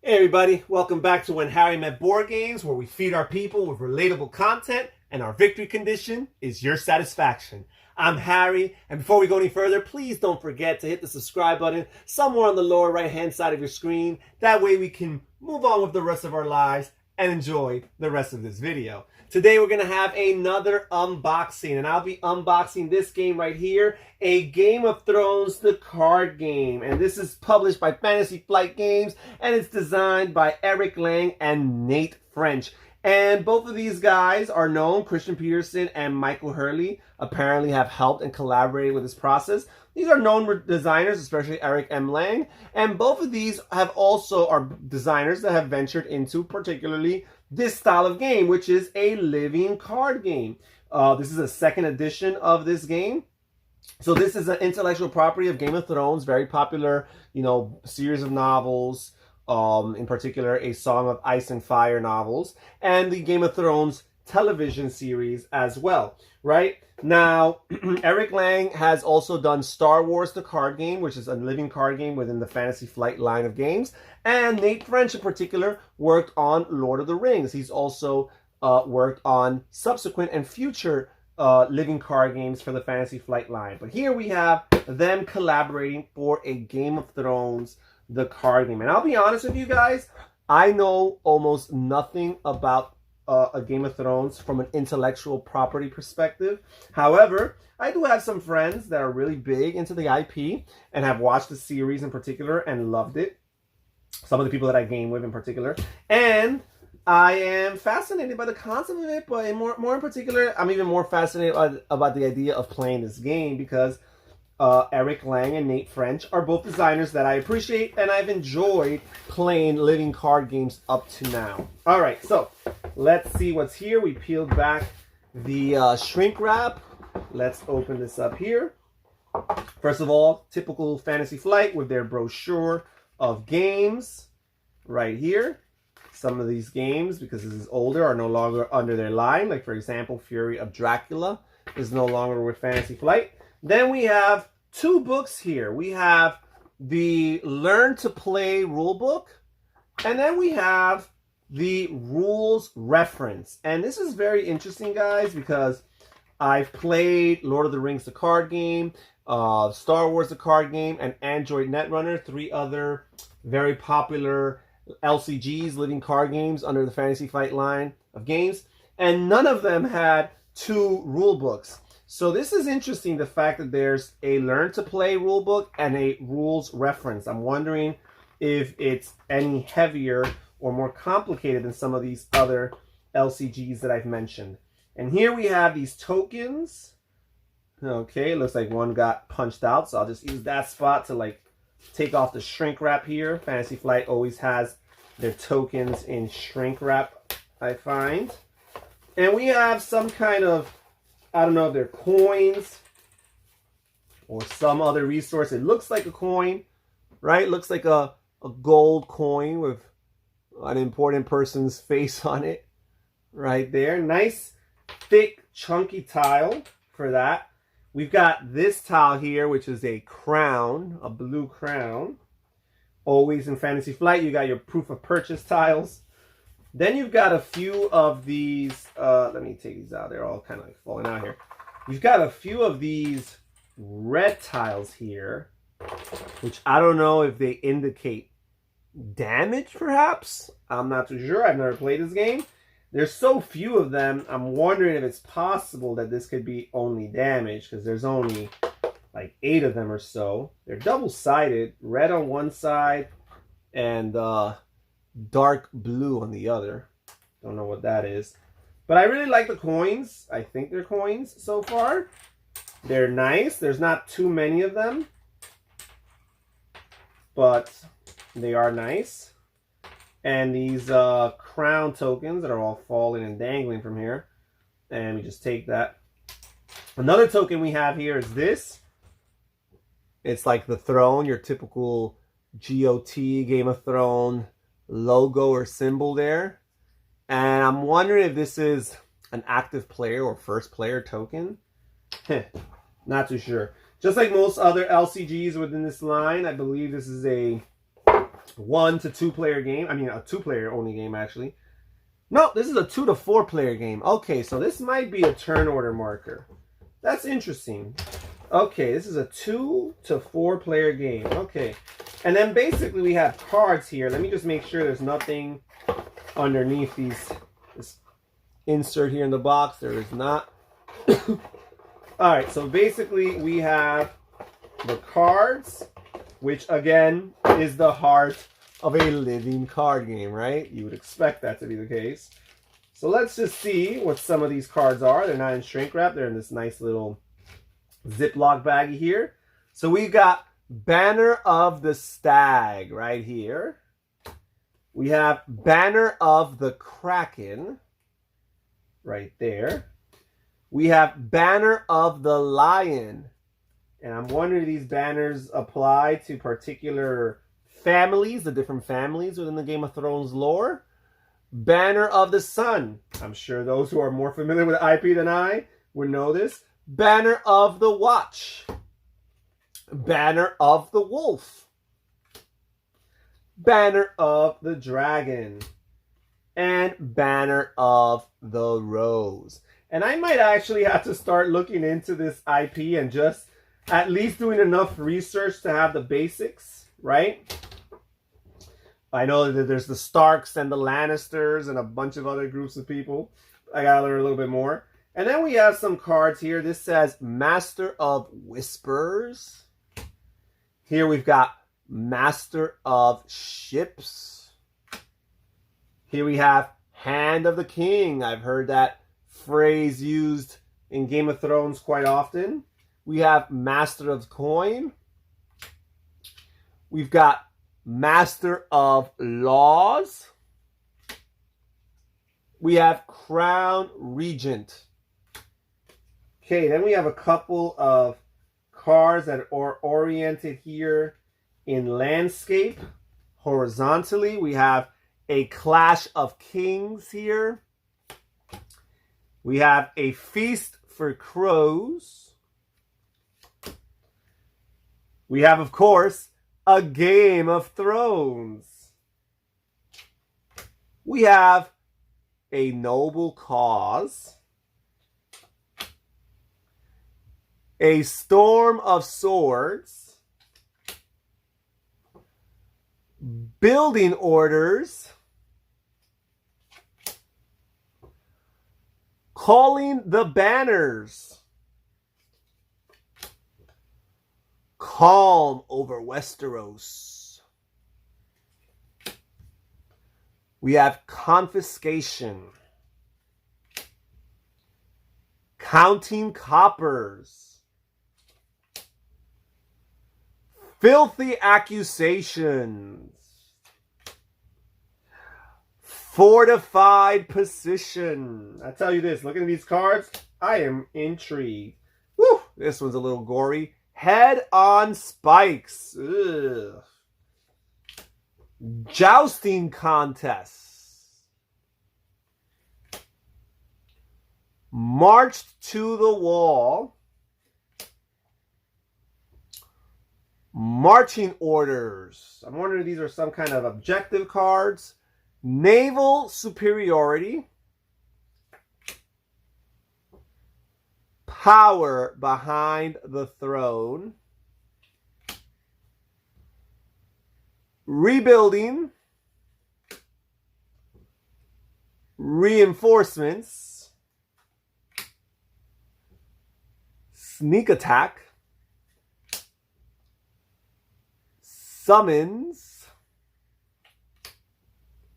Hey everybody, welcome back to When Harry Met Board Games, where we feed our people with relatable content and our victory condition is your satisfaction. I'm Harry, and before we go any further, please don't forget to hit the subscribe button somewhere on the lower right hand side of your screen. That way we can move on with the rest of our lives and enjoy the rest of this video. Today we're going to have another unboxing, and I'll be unboxing this game right here, a Game of Thrones, the card game. And this is published by Fantasy Flight Games, and it's designed by Eric Lang and Nate French. And both of these guys are known. Christian Peterson and Michael Hurley apparently have helped and collaborated with this process. These are known designers, especially Eric M. Lang. And both of these are designers that have ventured into particularly this style of game, which is a living card game. This is a second edition of this game. So this is an intellectual property of Game of Thrones, very popular, series of novels. In particular, A Song of Ice and Fire novels, and the Game of Thrones television series as well, right? Now, Eric Lang has also done Star Wars, the card game, which is a living card game within the Fantasy Flight line of games, and Nate French in particular worked on Lord of the Rings. He's also worked on subsequent and future living card games for the Fantasy Flight line. But here we have them collaborating for a Game of Thrones, the card game. And I'll be honest with you guys, I know almost nothing about a Game of Thrones from an intellectual property perspective. However, I do have some friends that are really big into the IP and have watched the series in particular and loved it. Some of the people that I game with in particular. And I am fascinated by the concept of it, but more in particular, I'm even more fascinated about the idea of playing this game because Eric Lang and Nate French are both designers that I appreciate, and I've enjoyed playing living card games up to now. All right, so let's see what's here. We peeled back the shrink wrap. Let's open this up here. First of all, typical Fantasy Flight with their brochure of games right here. Some of these games, because this is older, are no longer under their line. Like, for example, Fury of Dracula is no longer with Fantasy Flight. Then we have two books here. We have the Learn to Play rulebook, and then we have the rules reference. And this is very interesting, guys, because I've played Lord of the Rings, the card game, Star Wars, the card game, and Android Netrunner, three other very popular LCGs, living card games under the Fantasy Flight line of games, and none of them had two rule books. So this is interesting, the fact that there's a Learn to Play rulebook and a rules reference. I'm wondering if it's any heavier or more complicated than some of these other LCGs that I've mentioned. And here we have these tokens. Okay, looks like one got punched out, so I'll just use that spot to take off the shrink wrap here. Fantasy Flight always has their tokens in shrink wrap, I find. And we have some kind of, I don't know if they're coins or some other resource. It looks like a coin, right? Looks like a gold coin with an important person's face on it right there. Nice, thick, chunky tile for that. We've got this tile here, which is a crown, a blue crown. Always in Fantasy Flight, you got your proof of purchase tiles. Then you've got a few of these, let me take these out. They're all kind of falling out here. You've got a few of these red tiles here, which I don't know if they indicate damage, perhaps. I'm not too sure. I've never played this game. There's so few of them, I'm wondering if it's possible that this could be only damage, because there's only like 8 of them or so. They're double-sided, red on one side and dark blue on the other. Don't know what that is. But I really like the coins. I think they're coins so far. They're nice. There's not too many of them, but they are nice. And these crown tokens that are all falling and dangling from here. And we just take that. Another token we have here is this. It's like the throne, your typical GOT, Game of Thrones logo or symbol there. And I'm wondering if this is an active player or first player token. Not too sure. Just like most other LCGs within this line, I believe this is a 1 to 2 player game. I mean, a 2 player only game, actually. No, this is a 2 to 4 player game. Okay, so this might be a turn order marker. That's interesting. Okay, this is a 2 to 4 player game. Okay. And then basically we have cards here. Let me just make sure there's nothing underneath this insert here in the box. There is not. Alright, so basically we have the cards, which again is the heart of a living card game, right? You would expect that to be the case. So let's just see what some of these cards are. They're not in shrink wrap. They're in this nice little Ziploc baggie here. So we've got Banner of the Stag right here. We have Banner of the Kraken right there. We have Banner of the Lion. And I'm wondering if these banners apply to particular families, the different families within the Game of Thrones lore. Banner of the Sun. I'm sure those who are more familiar with IP than I would know this. Banner of the Watch. Banner of the Wolf. Banner of the Dragon. And Banner of the Rose. And I might actually have to start looking into this IP and just at least doing enough research to have the basics, right? I know that there's the Starks and the Lannisters and a bunch of other groups of people. I gotta learn a little bit more. And then we have some cards here. This says Master of Whispers. Here we've got Master of Ships. Here we have Hand of the King. I've heard that phrase used in Game of Thrones quite often. We have Master of Coin. We've got Master of Laws. We have Crown Regent. Okay, then we have a couple of cards that are oriented here in landscape. Horizontally, we have a Clash of Kings here. We have a Feast for Crows. We have, of course, a Game of Thrones. We have a Noble Cause. A Storm of Swords. Building Orders. Calling the Banners. Calm over Westeros. We have Confiscation. Counting Coppers. Filthy Accusations. Fortified Position. I tell you this, looking at these cards, I am intrigued. Woo, this one's a little gory. Head on Spikes. Ugh. Jousting Contests. Marched to the Wall. Marching Orders. I'm wondering if these are some kind of objective cards. Naval Superiority. Power behind the throne. Rebuilding. Reinforcements. Sneak attack. Summons.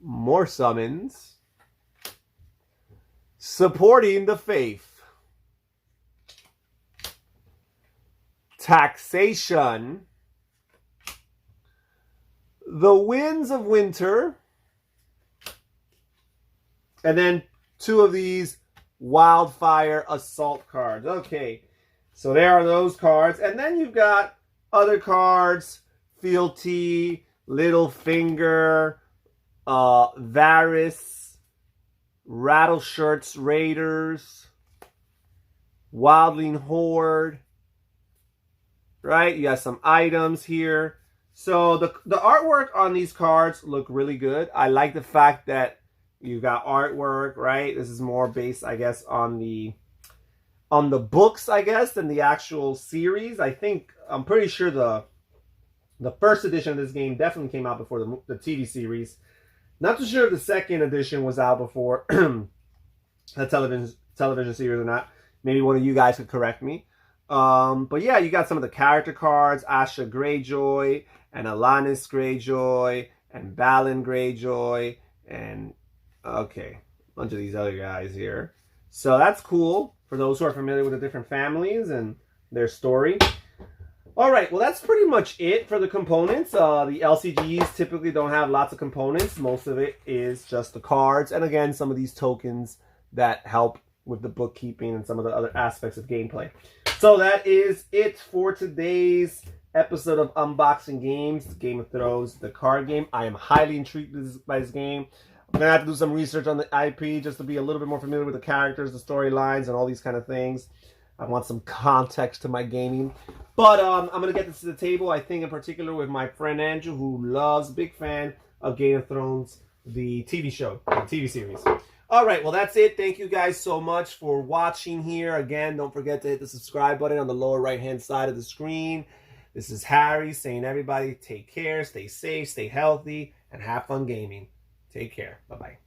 More summons. Supporting the faith. Taxation. The Winds of Winter. And then two of these Wildfire Assault cards. Okay, so there are those cards. And then you've got other cards. Fealty, Littlefinger, Varys, Rattleshirts Raiders, Wildling Horde. Right? You got some items here. So the artwork on these cards look really good. I like the fact that you got artwork, right? This is more based, I guess, on the books, I guess, than the actual series. I'm pretty sure the first edition of this game definitely came out before the TV series. Not too sure if the second edition was out before the television series or not. Maybe one of you guys could correct me. But yeah, you got some of the character cards: Asha Greyjoy, and Alanis Greyjoy, and Balin Greyjoy, and okay, a bunch of these other guys here. So that's cool for those who are familiar with the different families and their story. All right, well, that's pretty much it for the components. The LCGs typically don't have lots of components. Most of it is just the cards. And again, some of these tokens that help with the bookkeeping and some of the other aspects of gameplay. So that is it for today's episode of Unboxing Games, Game of Thrones, the card game. I am highly intrigued by this game. I'm going to have to do some research on the IP just to be a little bit more familiar with the characters, the storylines, and all these kind of things. I want some context to my gaming. But I'm going to get this to the table, I think in particular with my friend Andrew, who loves, big fan of Game of Thrones, the TV show, the TV series. All right, well, that's it. Thank you guys so much for watching here. Again, don't forget to hit the subscribe button on the lower right-hand side of the screen. This is Harry saying, everybody, take care, stay safe, stay healthy, and have fun gaming. Take care. Bye-bye.